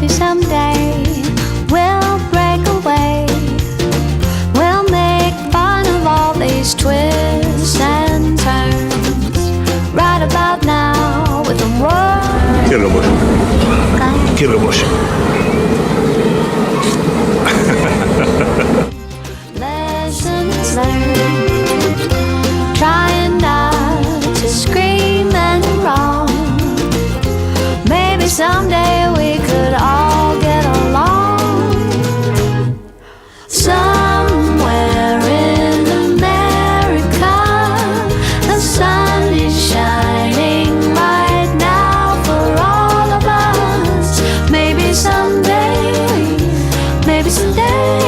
maybe someday we'll break away. We'll make fun of all these twists and turns. Right about now, with the world. Kierroboş. Kierroboş. Lessons learned. Trying not to scream and wrong. Maybe someday we could all get along. Somewhere in America, the sun is shining right now for all of us. Maybe someday, maybe someday,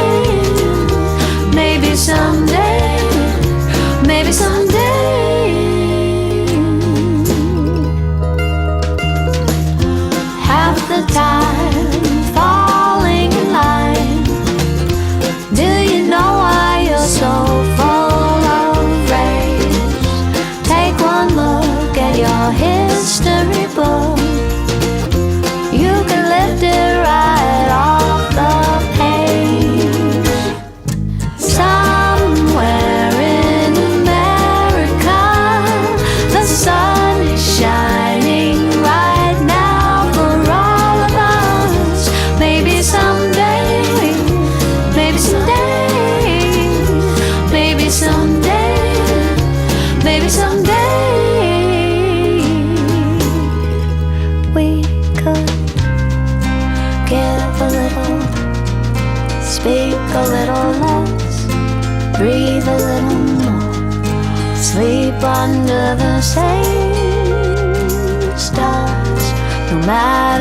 maybe someday, maybe someday. Half the time falling in line. Do you know why you're so full of rage? Take one look at your history book. You can lift it right off the page. Somewhere in America, the sun is shining right now for all of us. Maybe someday, maybe someday, maybe someday, maybe someday we could give a little, speak a little less, breathe a little more, sleep under the same stars, no matter